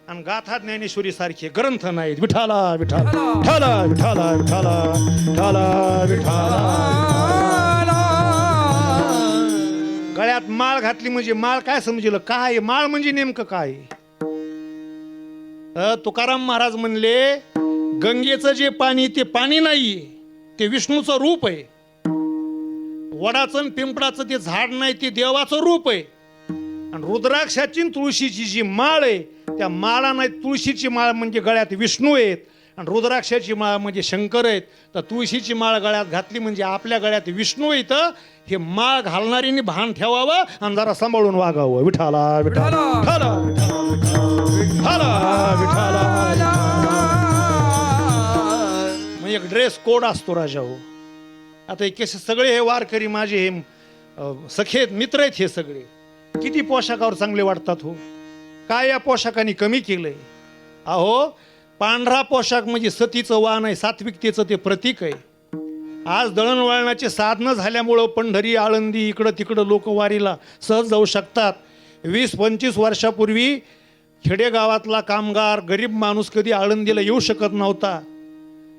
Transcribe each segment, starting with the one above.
आणि गाथा ज्ञानेश्वरी सारखे ग्रंथ नाहीत. विठाला विठाला विठाला विठाला विठाला विठाला विठाला. गळ्यात माळ घातली म्हणजे माळ काय समजलं? काय माळ म्हणजे नेमकं काय? तुकाराम महाराज म्हणले गंगेचं जे पाणी ते पाणी नाहीये, ते विष्णूचं रूप आहे. वडाचं आणि पिंपळाचं ते झाड नाही, ते देवाचं रूप आहे. आणि रुद्राक्षाची तुळशीची जी माळ आहे, त्या माळा नाही, तुळशीची माळ म्हणजे गळ्यात विष्णू आहेत आणि रुद्राक्षाची माळ म्हणजे शंकर आहेत. तर तुळशीची माळ गळ्यात घातली म्हणजे आपल्या गळ्यात विष्णू येतं. हे माळ घालणारीने भान ठेवावं आणि जरा सांभाळून वागावं. विठाला विठाला विठाला विठाला विठाला. मग एक ड्रेस कोड असतो राजा हो. आता हे कसे सगळे हे वारकरी माझे हे सखे मित्र आहेत, हे सगळे किती पोशाखावर चांगले वाटतात हो. काय या पोशाखाने कमी केलंय? अहो पांढरा पोशाख म्हणजे सतीचं वाण आहे, सात्विकतेचं ते प्रतीक आहे. आज दळणवळणाचे साधनं झाल्यामुळं पंढरी आळंदी इकडं तिकडं लोक वारीला सहज जाऊ शकतात. 20-25 वर्षापूर्वी खेडेगावातला कामगार गरीब माणूस कधी आळंदीला येऊ शकत नव्हता.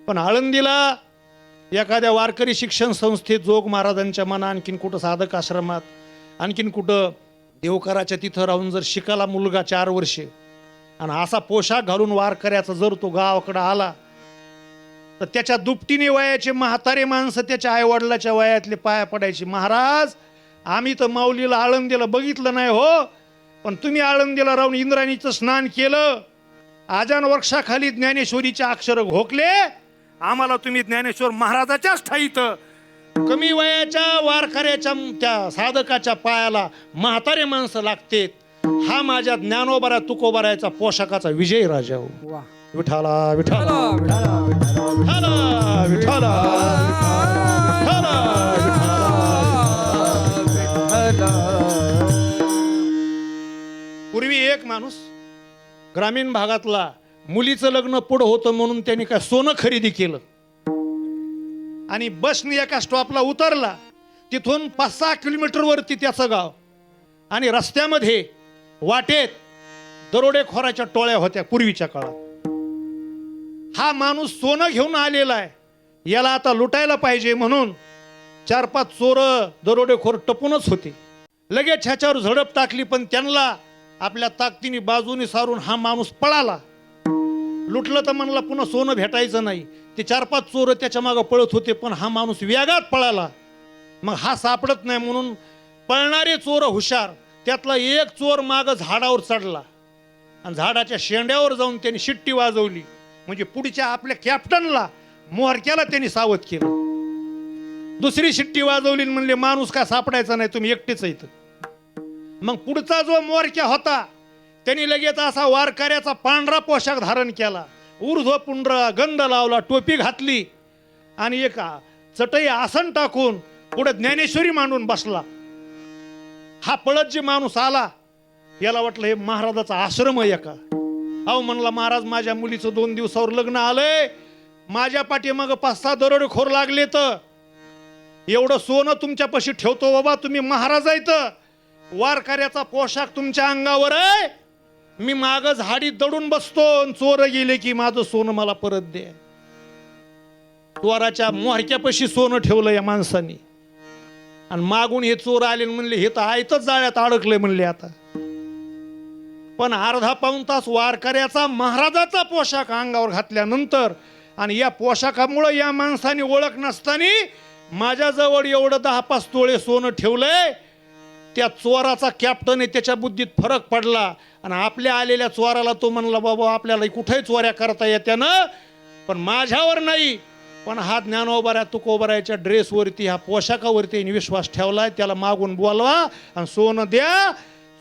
पण आळंदीला एखाद्या वारकरी शिक्षण संस्थेत, जोग महाराजांच्या मना, आणखीन कुठं साधक आश्रमात, आणखीन कुठं देवकराच्या तिथं राहून जर शिकाला मुलगा 4 वर्षे आणि असा पोशाख घालून वारकऱ्याचा जर तो गावाकडं आला तर त्याच्या दुपटीने वयाचे म्हातारे माणसं त्याच्या आईवडिलाच्या वयातले पाया पडायची. महाराज आम्ही तर माऊलीला आळंदीला बघितलं नाही हो, पण तुम्ही आळंदीला राहून इंद्राणीचं स्नान केलं, आजान वृक्षाखाली ज्ञानेश्वरीचे अक्षर घोकले, आम्हाला तुम्ही ज्ञानेश्वर महाराजाच्याच ठाईत कमी वयाच्या वारकऱ्याच्या त्या साधकाच्या पायाला म्हातारे माणसं लागतेत. हा माझ्या ज्ञानोबारा तुकोबारायचा पोशाखाचा विजय राजा हो. विठाला विठाला विठाला विठाला विठाला. पूर्वी एक माणूस ग्रामीण भागातला मुलीचं लग्न पुढं होतं म्हणून त्यांनी काय सोनं खरेदी केलं आणि बसने एका स्टॉपला उतरला. तिथून 5-6 किलोमीटर वरती त्याचं गाव आणि रस्त्यामध्ये वाटेत दरोडेखोराच्या टोळ्या होत्या पूर्वीच्या काळात. हा माणूस सोनं घेऊन आलेला आहे, याला आता लुटायला पाहिजे म्हणून 4-5 चोरं दरोडेखोर टपूनच होते. लगेच ह्याच्यावर झडप टाकली, पण त्यांना आपल्या ताकदीने बाजूने सारून हा माणूस पळाला. लुटलं तर म्हणला पुन्हा सोनं भेटायचं नाही. ते 4-5 चोर त्याच्या मागं पळत होते, पण हा माणूस वेगात पळाला. मग हा सापडत नाही म्हणून पळणारे चोर हुशार, त्यातला एक चोर मागं झाडावर चढला आणि झाडाच्या शेंड्यावर जाऊन त्यांनी शिट्टी वाजवली. म्हणजे पुढच्या आपल्या कॅप्टनला, मोहरक्याला त्यांनी सावध केलं. दुसरी शिट्टी वाजवली म्हणले माणूस का सापडायचा नाही, तुम्ही एकटेच आहेत. मग पुढचा जो मोहरक्या होता त्यांनी लगेच असा वारकऱ्याचा पांढरा पोशाख धारण केला, ऊर्ध्व पुंड्र गंध लावला, टोपी घातली आणि एक चटई आसन टाकून पुढे ज्ञानेश्वरी मांडून बसला. हा पळत जे माणूस आला याला वाटलं हे महाराजाचा आश्रम आहे का. अहो म्हणला महाराज माझ्या मुलीचं 2 दिवसावर लग्न आलंय, माझ्या पाठीमागं 5-6 दरोडेखोर लागले, तर एवढं सोनं तुमच्यापाशी ठेवतो बाबा, तुम्ही महाराज आहेत, वारकऱ्याचा पोशाख तुमच्या अंगावर आहे, मी माग झाडीत दडून बसतो, चोर गेले की माझं सोनं मला परत दे. चोराच्या मोहरक्यापाशी सोनं ठेवलं या माणसाने आणि मागून हे चोर आले म्हणले हे तर आयतच जाळ्यात अडकले म्हणले. आता पण अर्धा पाऊण तास वारकऱ्याचा महाराजाचा पोशाख अंगावर घातल्यानंतर आणि या पोशाखामुळे या माणसाने ओळख नसताना माझ्याजवळ एवढं 10-5 तोळे सोनं ठेवलंय. त्या चोराचा कॅप्टन आहे, त्याच्या बुद्धीत फरक पडला आणि आपल्या आलेल्या चोराला तो म्हणला बाबा आपल्याला कुठेही चोऱ्या करता येत्यानं, पण माझ्यावर नाही. पण हा ज्ञानोबाऱ्या तुकोबाऱ्याच्या ड्रेसवरती, ह्या पोशाखावरती विश्वास ठेवलाय, त्याला मागून बोलवा आणि सोनं द्या.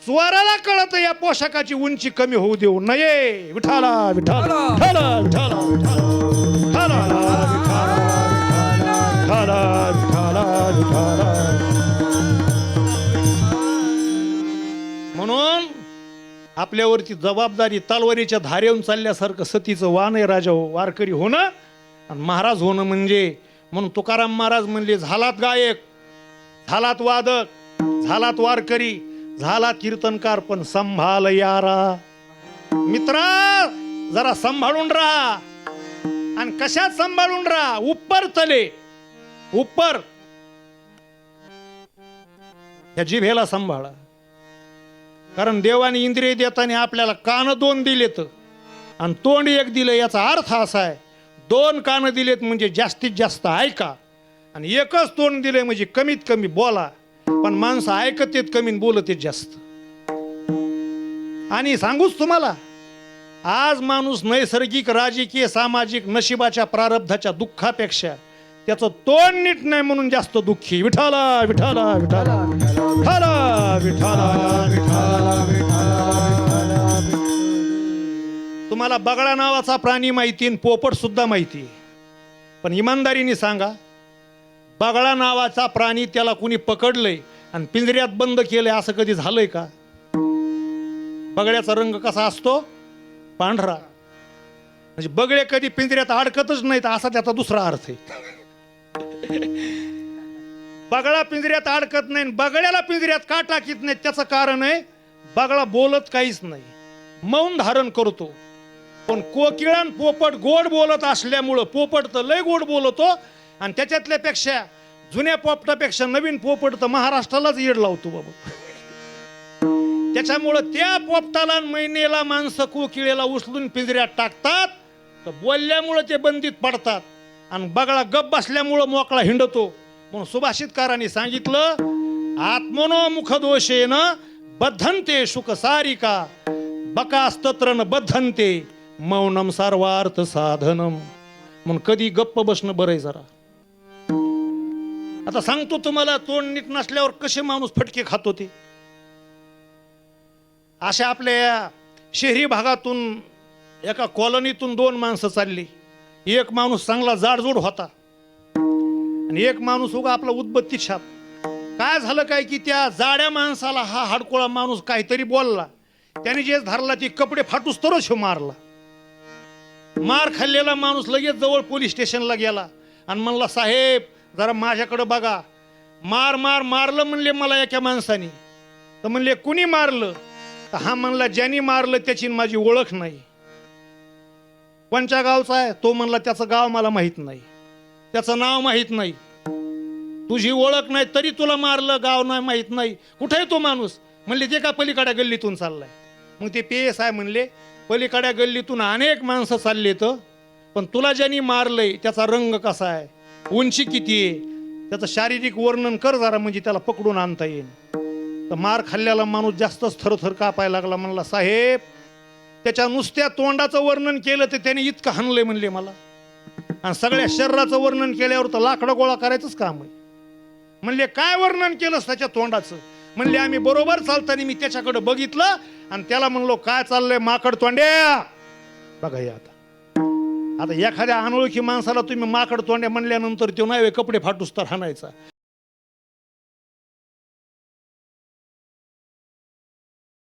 चोराला कळत या पोशाखाची उंची कमी होऊ देऊ नये. विठाला विठाला विठाला विठाला विठाला विठाला विठाला विठाला. म्हणून आपल्यावरती जबाबदारी तलवारीच्या धारेवून चालल्यासारखं सतीचं वाण आहे राजा हो. वारकरी होणं आणि महाराज होणं म्हणजे, म्हणून तुकाराम महाराज म्हणले झालात गायक, झालात वादक, झालात वारकरी, झाला कीर्तनकार, पण संभाल यारा. मित्रा जरा सांभाळून राहा. आणि कशात सांभाळून राहा? उप्पर तले उप्पर या जिभेला सांभाळा. कारण देवाने इंद्रिय देताना आपल्याला कान 2 दिलेत आणि तोंड 1 दिलं. याचा अर्थ असा आहे 2 कान दिलेत म्हणजे जास्तीत जास्त ऐका आणि 1च तोंड दिले म्हणजे कमीत कमी बोला. पण माणसं ऐकत येत कमी बोलत येत जास्त. आणि सांगूच तुम्हाला, आज माणूस नैसर्गिक राजकीय सामाजिक नशिबाच्या प्रारब्धाच्या दुःखापेक्षा त्याचं तोंड नीट नाही म्हणून जास्त दुःखी. विठाला विठाला विठाला विठाला विठाला विठाला. तुम्हाला बगळा नावाचा प्राणी माहिती आणि पोपट सुद्धा माहिती. पण इमानदारीने सांगा, बगळा नावाचा प्राणी त्याला कुणी पकडलंय आणि पिंजऱ्यात बंद केलंय असं कधी झालंय का? बगळ्याचा रंग कसा असतो? पांढरा. म्हणजे बगळे कधी पिंजऱ्यात अडकतच नाहीत असा त्याचा दुसरा अर्थ आहे. बगळा पिंजऱ्यात अडकत नाही, बगळ्याला पिंजऱ्यात का टाकीत नाही त्याचं कारण आहे बगळा बोलत काहीच नाही, मौन धारण करतो. पण कोकिळान पोपट गोड बोलत असल्यामुळं, पोपट तर लय गोड बोलतो आणि त्याच्यातल्यापेक्षा जुन्या पोपटापेक्षा नवीन पोपट तर महाराष्ट्रालाच येड लावतो बाबा. त्याच्यामुळं त्या पोपटाला महिनेला माणसं कोकिळेला उचलून पिंजऱ्यात टाकतात तर बोलल्यामुळं ते बंदीत पडतात आणि बगळा गप बसल्यामुळं मोकळा हिंडतो. म्हणून सुभाषितकारांनी सांगितलं आत्मनो मुख दोषेन बद्धन्ते शुक सारिका बकास्तत्र न बद्धन्ते मौनम सर्वार्थ साधनम. म्हणून कधी गप्प बसणं बरं आहे जरा. आता सांगतो तुम्हाला, तोंड नीट नसल्यावर कसे माणूस फटके खातो ते. अशा आपल्या शहरी भागातून एका कॉलनीतून 2 माणसं चालली. एक माणूस चांगला जाडजूड होता आणि एक माणूस उगा आपला उदबत्ती छाप. काय झालं काय की त्या जाड्या माणसाला हा हाडकोळा माणूस काहीतरी बोलला. त्याने जे धरला ती कपडे फाटूस तरच मारला. मार खाल्लेला माणूस लगेच जवळ पोलीस स्टेशनला गेला आणि म्हणला साहेब जरा माझ्याकडे बघा. मारलं म्हणले मला एका माणसाने. तर म्हणले कुणी मारलं? तर हा म्हणला ज्यांनी मारलं त्याची माझी ओळख नाही. कोणत्या गावचा आहे? तो म्हणला त्याचं गाव मला माहित नाही, त्याचं नाव माहित नाही. तुझी ओळख नाही तरी तुला मारलं, गाव नाही माहित नाही. कुठे आहे तो माणूस? म्हणले ते का पलीकडे गल्लीतून चाललाय. मग ते PS आहे म्हणले पलीकडे गल्लीतून अनेक माणसं चालले तर पण तुला ज्यांनी मारलंय त्याचा रंग कसा आहे, उंची किती आहे, त्याचं शारीरिक वर्णन कर जरा म्हणजे त्याला पकडून आणता येईल. तर मार खाल्ल्याला माणूस जास्तच थरथर कापायला लागला. म्हणला साहेब त्याच्या नुसत्या तोंडाचं वर्णन केलं तर त्याने इतकं हाणलंय म्हणले मला, आणि सगळ्या शरीराचं वर्णन केल्यावर तर लाकडं गोळा करायचंच काम आहे. म्हणले काय वर्णन केलंस त्याच्या तोंडाचं? म्हणले आम्ही बरोबर चालताना मी त्याच्याकडे बघितलं आणि त्याला म्हणलो काय चाललंय माकड तोंड्या. बघा या आता एखाद्या अनोळखी माणसाला तुम्ही माकड तोंड्या म्हणल्यानंतर तो नाही कपडे फाटूस तर हाणायचा.